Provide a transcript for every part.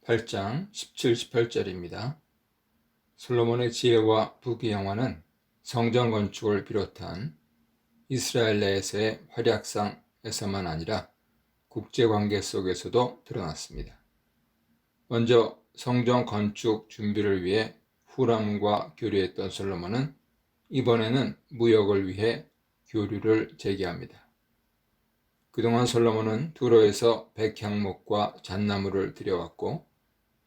8장 17, 18절입니다. 솔로몬의 지혜와 부귀영화는 성전 건축을 비롯한 이스라엘 내에서의 활약상에서만 아니라 국제관계 속에서도 드러났습니다. 먼저 성전 건축 준비를 위해 후람과 교류했던 솔로몬은 이번에는 무역을 위해 교류를 재개합니다. 그동안 솔로몬은 두로에서 백향목과 잣나무를 들여왔고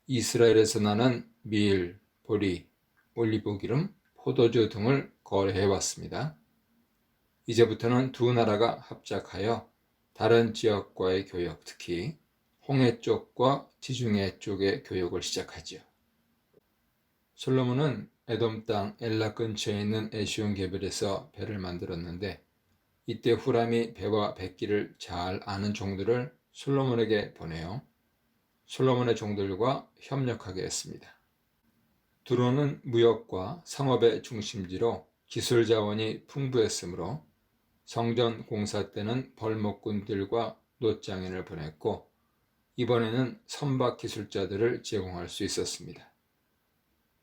이스라엘에서 나는 밀, 보리, 올리브기름, 포도주 등을 거래해왔습니다. 이제부터는 두 나라가 합작하여 다른 지역과의 교역, 특히 홍해 쪽과 지중해 쪽의 교역을 시작하지요. 솔로몬은 에돔 땅 엘라 근처에 있는 에시온게벨에서 배를 만들었는데 이때 후람이 배와 뱃길을 잘 아는 종들을 솔로몬에게 보내어 솔로몬의 종들과 협력하게 했습니다. 두로는 무역과 상업의 중심지로 기술 자원이 풍부했으므로 성전 공사 때는 벌목꾼들과 노장인을 보냈고 이번에는 선박 기술자들을 제공할 수 있었습니다.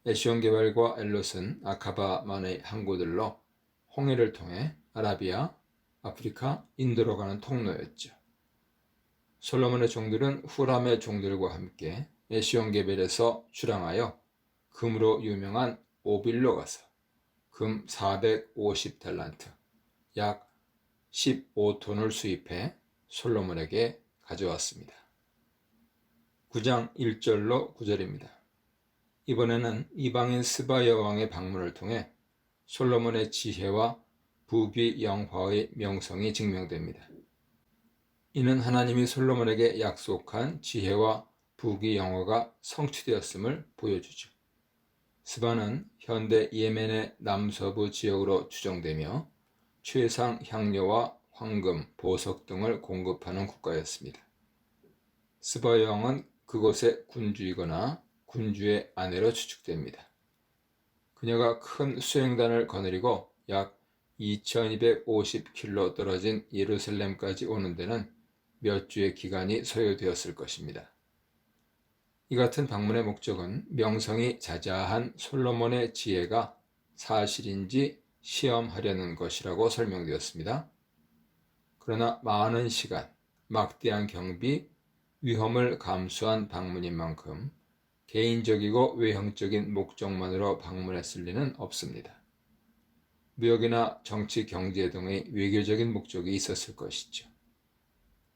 에시온게발과 엘롯은 아카바만의 항구들로 홍해를 통해 아라비아, 아프리카, 인도로 가는 통로였죠. 솔로몬의 종들은 후람의 종들과 함께 에시온게벨에서 출항하여 금으로 유명한 오빌로 가서 금 450달란트, 약 15톤을 수입해 솔로몬에게 가져왔습니다. 9장 1절로 9절입니다. 이번에는 이방인 스바 여왕의 방문을 통해 솔로몬의 지혜와 부귀영화의 명성이 증명됩니다. 이는 하나님이 솔로몬에게 약속한 지혜와 부귀영화가 성취되었음을 보여주죠. 스바는 현대 예멘의 남서부 지역으로 추정되며 최상 향료와 황금, 보석 등을 공급하는 국가였습니다. 스바 여왕은 그곳의 군주이거나 군주의 아내로 추측됩니다. 그녀가 큰 수행단을 거느리고 약 2250km 떨어진 예루살렘까지 오는 데는 몇 주의 기간이 소요되었을 것입니다. 이 같은 방문의 목적은 명성이 자자한 솔로몬의 지혜가 사실인지 시험하려는 것이라고 설명되었습니다. 그러나 많은 시간, 막대한 경비, 위험을 감수한 방문인 만큼 개인적이고 외형적인 목적만으로 방문했을 리는 없습니다. 무역이나 정치, 경제 등의 외교적인 목적이 있었을 것이죠.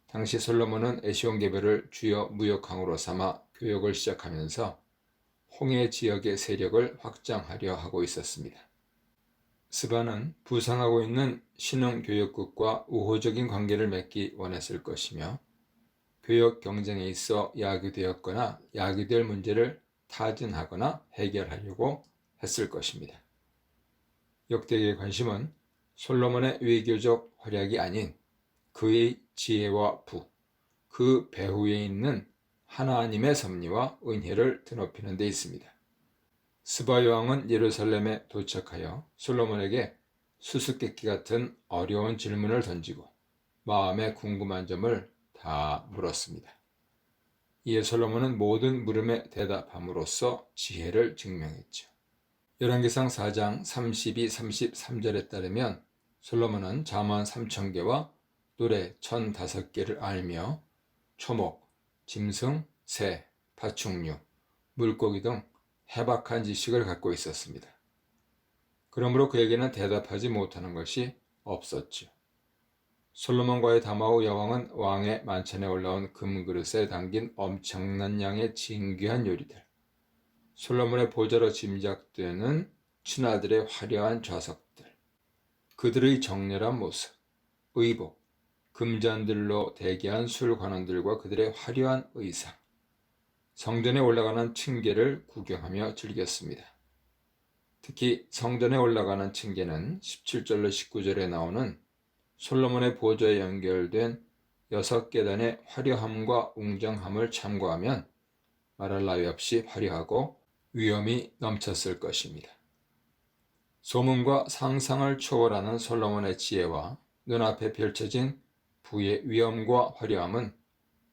당시 솔로몬은 에시온게벨을 주요 무역항으로 삼아 교역을 시작하면서 홍해 지역의 세력을 확장하려 하고 있었습니다. 스바는 부상하고 있는 신흥교역국과 우호적인 관계를 맺기 원했을 것이며 교역 경쟁에 있어 야기되었거나 야기될 문제를 타진하거나 해결하려고 했을 것입니다. 역대기의 관심은 솔로몬의 외교적 활약이 아닌 그의 지혜와 그 배후에 있는 하나님의 섭리와 은혜를 드높이는 데 있습니다. 스바 여왕은 예루살렘에 도착하여 솔로몬에게 수수께끼 같은 어려운 질문을 던지고 마음에 궁금한 점을 다 물었습니다. 이에 솔로몬은 모든 물음에 대답함으로써 지혜를 증명했죠. 열왕기상 4장 32, 33절에 따르면 솔로몬은 잠언 3000개와 노래 1005개를 알며 초목, 짐승, 새, 파충류, 물고기 등 해박한 지식을 갖고 있었습니다. 그러므로 그에게는 대답하지 못하는 것이 없었죠. 솔로몬과의 담화 후 여왕은 왕의 만찬에 올라온 금그릇에 담긴 엄청난 양의 진귀한 요리들, 솔로몬의 보좌로 짐작되는 신하들의 화려한 좌석들, 그들의 정렬한 모습, 의복, 금잔들로 대기한 술관원들과 그들의 화려한 의상, 성전에 올라가는 층계를 구경하며 즐겼습니다. 특히 성전에 올라가는 층계는 17절로 19절에 나오는 솔로몬의 보좌에 연결된 6계단의 화려함과 웅장함을 참고하면 말할 나위 없이 화려하고 위엄이 넘쳤을 것입니다. 소문과 상상을 초월하는 솔로몬의 지혜와 눈앞에 펼쳐진 부의 위엄과 화려함은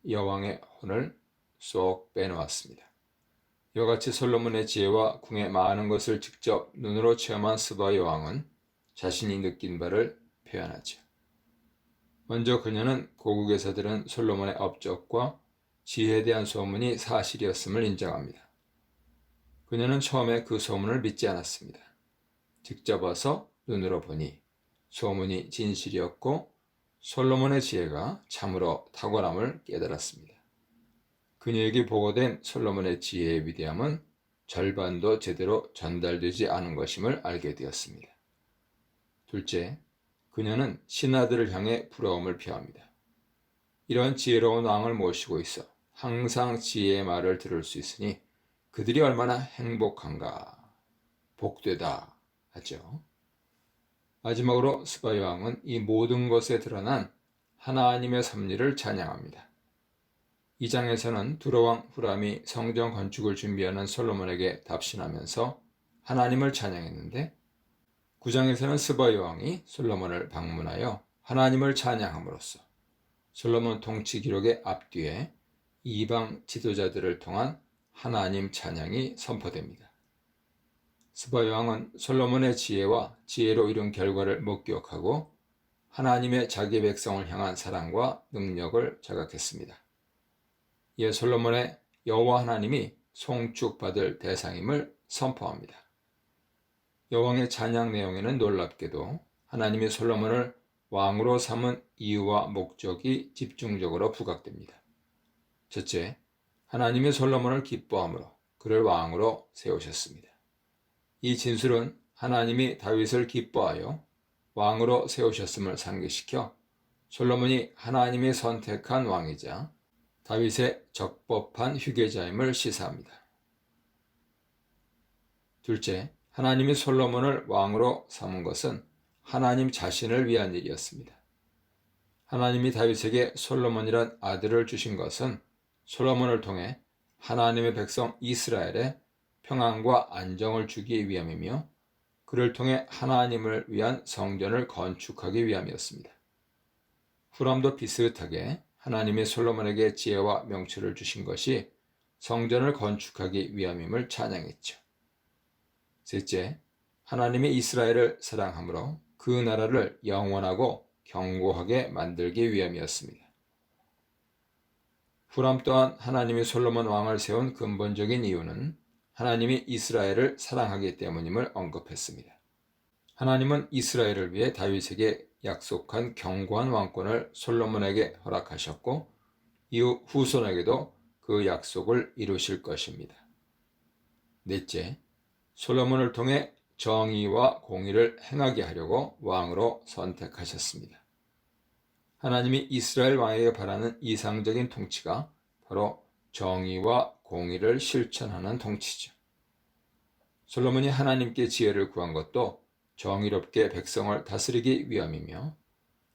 여왕의 혼을 쏙 빼놓았습니다. 이와 같이 솔로몬의 지혜와 궁의 많은 것을 직접 눈으로 체험한 스바 여왕은 자신이 느낀 바를 표현하죠. 먼저 그녀는 고국에서 들은 솔로몬의 업적과 지혜에 대한 소문이 사실이었음을 인정합니다. 그녀는 처음에 그 소문을 믿지 않았습니다. 직접 와서 눈으로 보니 소문이 진실이었고 솔로몬의 지혜가 참으로 탁월함을 깨달았습니다. 그녀에게 보고된 솔로몬의 지혜의 위대함은 절반도 제대로 전달되지 않은 것임을 알게 되었습니다. 둘째, 그녀는 신하들을 향해 부러움을 표합니다. 이런 지혜로운 왕을 모시고 있어 항상 지혜의 말을 들을 수 있으니 그들이 얼마나 행복한가, 복되다 하죠. 마지막으로 스바 여왕은 이 모든 것에 드러난 하나님의 섭리를 찬양합니다. 이 장에서는 두로왕 후람이 성전 건축을 준비하는 솔로몬에게 답신하면서 하나님을 찬양했는데 9장에서는 스바 여왕이 솔로몬을 방문하여 하나님을 찬양함으로써 솔로몬 통치 기록의 앞뒤에 이방 지도자들을 통한 하나님 찬양이 선포됩니다. 스바 여왕은 솔로몬의 지혜와 지혜로 이룬 결과를 목격하고 하나님의 자기 백성을 향한 사랑과 능력을 자각했습니다. 이에 솔로몬의 여호와 하나님이 송축받을 대상임을 선포합니다. 여왕의 찬양 내용에는 놀랍게도 하나님이 솔로몬을 왕으로 삼은 이유와 목적이 집중적으로 부각됩니다. 첫째, 하나님이 솔로몬을 기뻐함으로 그를 왕으로 세우셨습니다. 이 진술은 하나님이 다윗을 기뻐하여 왕으로 세우셨음을 상기시켜 솔로몬이 하나님이 선택한 왕이자 다윗의 적법한 휴계자임을 시사합니다. 둘째, 하나님이 솔로몬을 왕으로 삼은 것은 하나님 자신을 위한 일이었습니다. 하나님이 다윗에게 솔로몬이란 아들을 주신 것은 솔로몬을 통해 하나님의 백성 이스라엘에 평안과 안정을 주기 위함이며 그를 통해 하나님을 위한 성전을 건축하기 위함이었습니다. 후람도 비슷하게 하나님이 솔로몬에게 지혜와 명철을 주신 것이 성전을 건축하기 위함임을 찬양했죠. 셋째, 하나님이 이스라엘을 사랑함으로 그 나라를 영원하고 견고하게 만들기 위함이었습니다. 후람 또한 하나님이 솔로몬 왕을 세운 근본적인 이유는 하나님이 이스라엘을 사랑하기 때문임을 언급했습니다. 하나님은 이스라엘을 위해 다윗에게 약속한 견고한 왕권을 솔로몬에게 허락하셨고 이후 후손에게도 그 약속을 이루실 것입니다. 넷째, 솔로몬을 통해 정의와 공의를 행하게 하려고 왕으로 선택하셨습니다. 하나님이 이스라엘 왕에게 바라는 이상적인 통치가 바로 정의와 공의를 실천하는 통치죠. 솔로몬이 하나님께 지혜를 구한 것도 정의롭게 백성을 다스리기 위함이며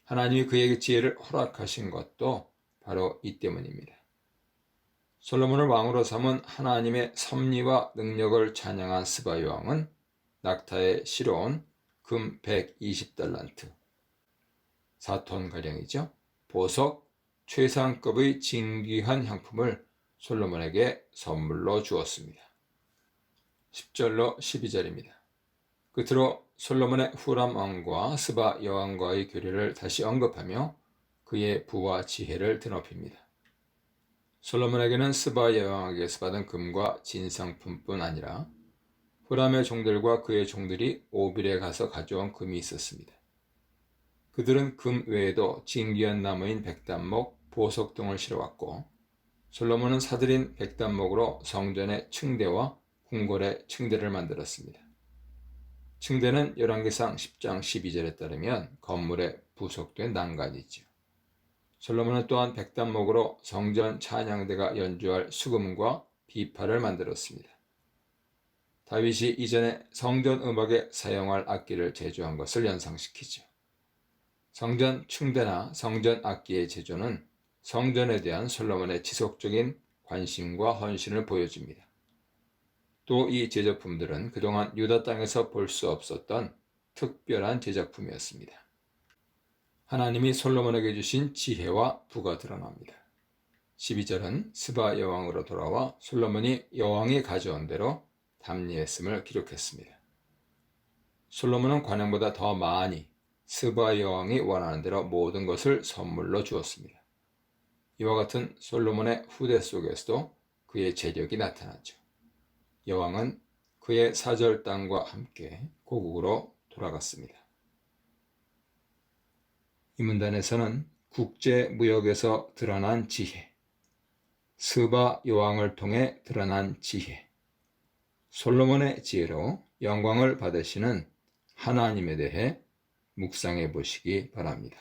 하나님이 그에게 지혜를 허락하신 것도 바로 이 때문입니다. 솔로몬을 왕으로 삼은 하나님의 섭리와 능력을 찬양한 스바 여왕은 낙타에 실어온 금 120달란트, 4톤가량이죠. 보석, 최상급의 진귀한 향품을 솔로몬에게 선물로 주었습니다. 10절로 12절입니다. 끝으로 솔로몬의 후람 왕과 스바 여왕과의 교류를 다시 언급하며 그의 부와 지혜를 드높입니다. 솔로몬에게는 스바 여왕에게서 받은 금과 진상품뿐 아니라 후람의 종들과 그의 종들이 오빌에 가서 가져온 금이 있었습니다. 그들은 금 외에도 진귀한 나무인 백단목, 보석 등을 실어왔고 솔로몬은 사들인 백단목으로 성전의 층대와 궁궐의 층대를 만들었습니다. 층대는 열왕기상 10장 12절에 따르면 건물에 부속된 난간이죠. 솔로몬은 또한 백단목으로 성전 찬양대가 연주할 수금과 비파를 만들었습니다. 다윗이 이전에 성전 음악에 사용할 악기를 제조한 것을 연상시키죠. 성전 층대나 성전 악기의 제조는 성전에 대한 솔로몬의 지속적인 관심과 헌신을 보여줍니다. 또 이 제작품들은 그동안 유다 땅에서 볼 수 없었던 특별한 제작품이었습니다. 하나님이 솔로몬에게 주신 지혜와 부가 드러납니다. 12절은 스바 여왕으로 돌아와 솔로몬이 여왕이 가져온 대로 답례했음을 기록했습니다. 솔로몬은 관행보다 더 많이 스바 여왕이 원하는 대로 모든 것을 선물로 주었습니다. 이와 같은 솔로몬의 후대 속에서도 그의 재력이 나타났죠. 여왕은 그의 사절 땅과 함께 고국으로 돌아갔습니다. 이 문단에서는 국제 무역에서 드러난 지혜, 스바 여왕을 통해 드러난 지혜, 솔로몬의 지혜로 영광을 받으시는 하나님에 대해 묵상해 보시기 바랍니다.